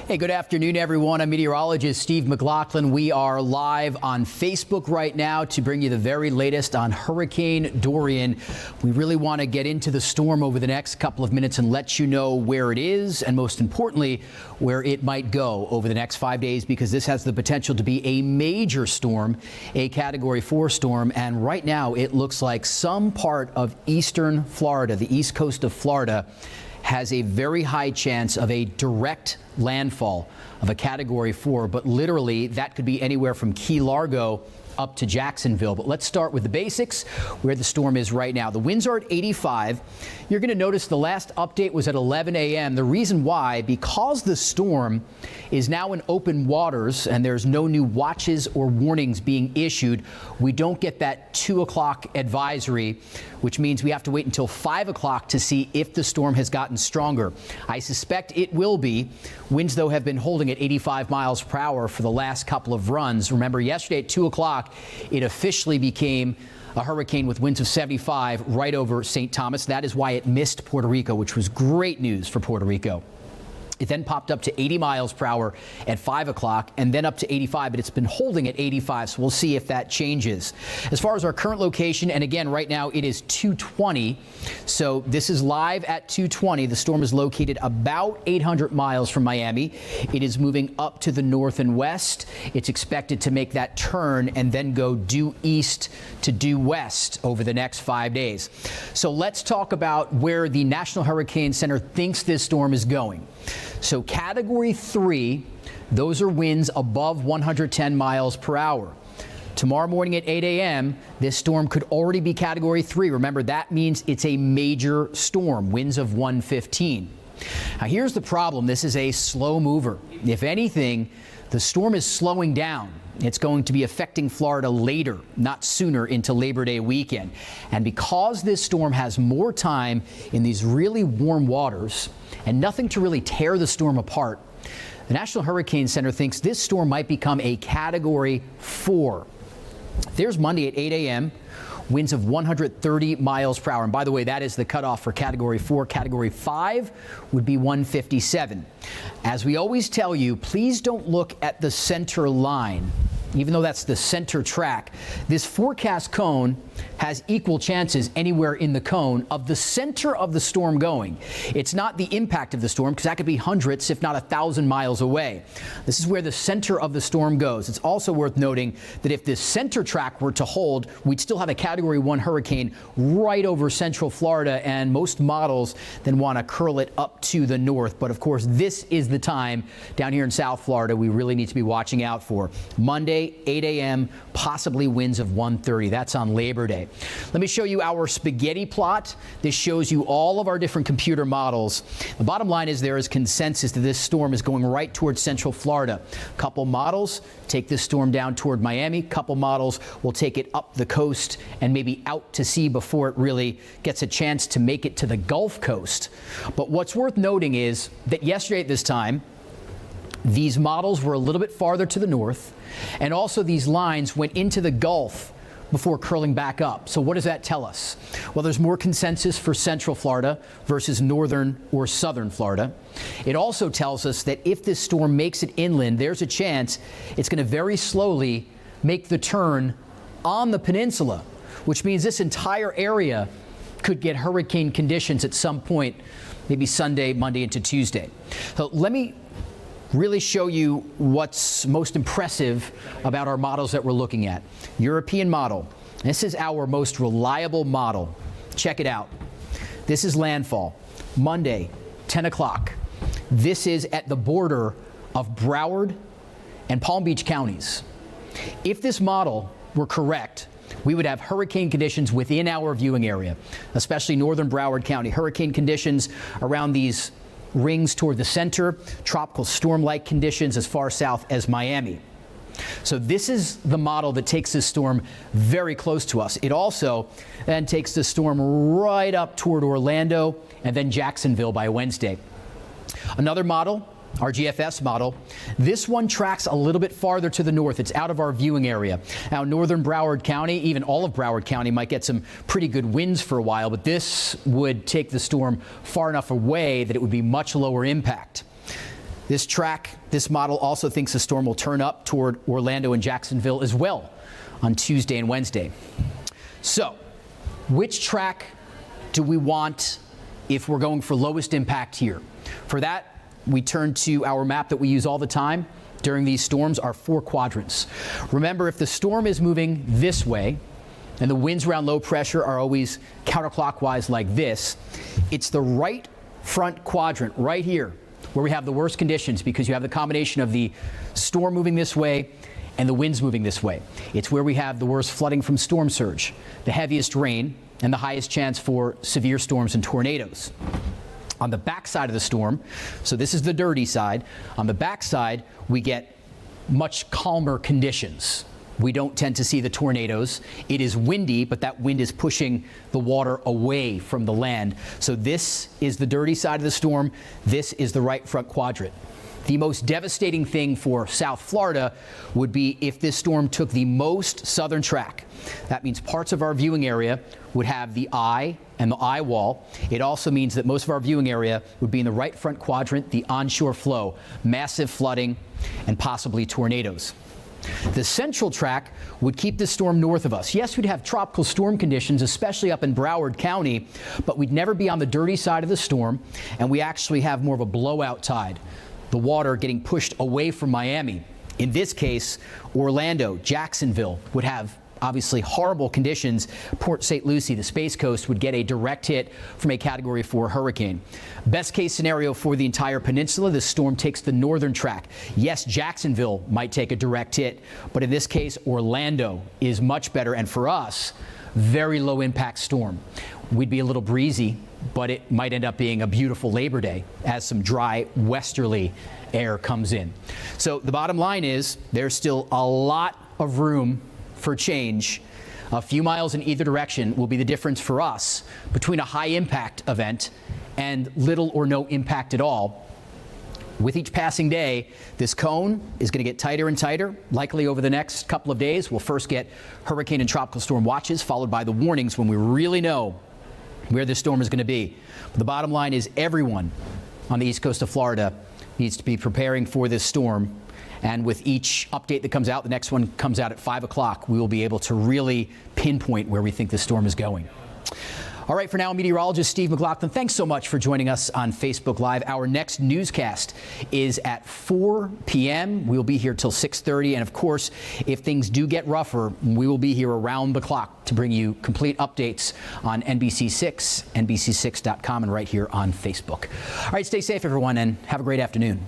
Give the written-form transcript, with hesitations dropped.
Hey, good afternoon, everyone. I'm meteorologist Steve MacLaughlin. We are live on Facebook right now to bring you the very latest on Hurricane Dorian. We really want to get into the storm over the next couple of minutes and let you know where it is and, most importantly, where it might go over the next 5 days, because this has the potential to be a major storm, a Category 4 storm. And right now it looks like some part of eastern Florida, the east coast of Florida, has a very high chance of a direct landfall of a Category 4, but literally that could be anywhere from Key Largo up to Jacksonville. But let's start with the basics, where the storm is right now. The winds are at 85. You're going to notice the last update was at 11 a.m. The reason why, because the storm is now in open waters and there's no new watches or warnings being issued, we don't get that 2 o'clock advisory, which means we have to wait until 5 o'clock to see if the storm has gotten stronger. I suspect it will be. Winds, though, have been holding at 85 miles per hour for the last couple of runs. Remember, yesterday at 2 o'clock, it officially became a hurricane with winds of 75 right over St. Thomas. That is why it missed Puerto Rico, which was great news for Puerto Rico. It then popped up to 80 miles per hour at 5 o'clock and then up to 85, but it's been holding at 85, so we'll see if that changes. As far as our current location, and again, right now it is 2:20, so this is live at 2:20. The storm is located about 800 miles from Miami. It is moving up to the north and west. It's expected to make that turn and then go due east to due west over the next 5 days. So let's talk about where the National Hurricane Center thinks this storm is going. So Category 3, those are winds above 110 miles per hour. Tomorrow morning at 8 a.m., this storm could already be Category 3. Remember, that means it's a major storm, winds of 115. Now, here's the problem. This is a slow mover. If anything, the storm is slowing down. It's going to be affecting Florida later, not sooner, into Labor Day weekend. And because this storm has more time in these really warm waters and nothing to really tear the storm apart, the National Hurricane Center thinks this storm might become a Category 4. There's Monday at 8 a.m., winds of 130 miles per hour. And by the way, that is the cutoff for Category 4. Category 5 would be 157. As we always tell you, please don't look at the center line. Even though that's the center track, this forecast cone has equal chances anywhere in the cone of the center of the storm going. It's not the impact of the storm, because that could be hundreds, if not 1,000 miles away. This is where the center of the storm goes. It's also worth noting that if this center track were to hold, we'd still have a Category 1 hurricane right over central Florida, and most models then want to curl it up to the north. But of course, this is the time down here in South Florida we really need to be watching out for. Monday, 8 a.m., possibly winds of 130. That's on Labor Day. Let me show you our spaghetti plot. This shows you all of our different computer models. The bottom line is there is consensus that this storm is going right towards central Florida. A couple models take this storm down toward Miami. A couple models will take it up the coast and maybe out to sea before it really gets a chance to make it to the Gulf Coast. But what's worth noting is that yesterday at this time, these models were a little bit farther to the north, and also these lines went into the Gulf before curling back up. So what does that tell us? Well, there's more consensus for central Florida versus northern or southern Florida. It also tells us that if this storm makes it inland, there's a chance it's going to very slowly make the turn on the peninsula, which means this entire area could get hurricane conditions at some point, maybe Sunday, Monday into Tuesday. So let me really show you what's most impressive about our models that we're looking at. European model. This is our most reliable model. Check it out. This is landfall. Monday, 10 o'clock. This is at the border of Broward and Palm Beach counties. If this model were correct, we would have hurricane conditions within our viewing area, especially northern Broward County. Hurricane conditions around these rings toward the center, tropical storm-like conditions as far south as Miami. So this is the model that takes this storm very close to us. It also then takes the storm right up toward Orlando and then Jacksonville by Wednesday. Another model, our GFS model, this one tracks a little bit farther to the north. It's out of our viewing area. Now, northern Broward County, even all of Broward County, might get some pretty good winds for a while, but this would take the storm far enough away that it would be much lower impact. This track, this model also thinks the storm will turn up toward Orlando and Jacksonville as well on Tuesday and Wednesday. So, which track do we want if we're going for lowest impact here? For that, we turn to our map that we use all the time during these storms, our 4 quadrants. Remember, if the storm is moving this way, and the winds around low pressure are always counterclockwise like this, it's the right front quadrant right here where we have the worst conditions, because you have the combination of the storm moving this way and the winds moving this way. It's where we have the worst flooding from storm surge, the heaviest rain, and the highest chance for severe storms and tornadoes. On the back side of the storm, so this is the dirty side, on the back side we get much calmer conditions. We don't tend to see the tornadoes. It is windy, but that wind is pushing the water away from the land. So this is the dirty side of the storm. This is the right front quadrant. The most devastating thing for South Florida would be if this storm took the most southern track. That means parts of our viewing area would have the eye and the eye wall. It also means that most of our viewing area would be in the right front quadrant, the onshore flow, massive flooding, and possibly tornadoes. The central track would keep this storm north of us. Yes, we'd have tropical storm conditions, especially up in Broward County, but we'd never be on the dirty side of the storm, and we actually have more of a blowout tide, the water getting pushed away from Miami. In this case, Orlando, Jacksonville would have obviously horrible conditions. Port St. Lucie, the Space Coast, would get a direct hit from a Category 4 hurricane. Best case scenario for the entire peninsula, the storm takes the northern track. Yes, Jacksonville might take a direct hit, but in this case, Orlando is much better, and for us, very low impact storm. We'd be a little breezy, but it might end up being a beautiful Labor Day as some dry westerly air comes in. So the bottom line is there's still a lot of room for change. A few miles in either direction will be the difference for us between a high impact event and little or no impact at all. With each passing day, this cone is going to get tighter and tighter. Likely over the next couple of days, we'll first get hurricane and tropical storm watches, followed by the warnings when we really know where this storm is going to be. But the bottom line is everyone on the east coast of Florida needs to be preparing for this storm. And with each update that comes out, the next one comes out at 5 o'clock, we will be able to really pinpoint where we think the storm is going. All right, for now, meteorologist Steve MacLaughlin, thanks so much for joining us on Facebook Live. Our next newscast is at 4 p.m. We'll be here till 6:30. And of course, if things do get rougher, we will be here around the clock to bring you complete updates on NBC6, NBC6.com, and right here on Facebook. All right, stay safe, everyone, and have a great afternoon.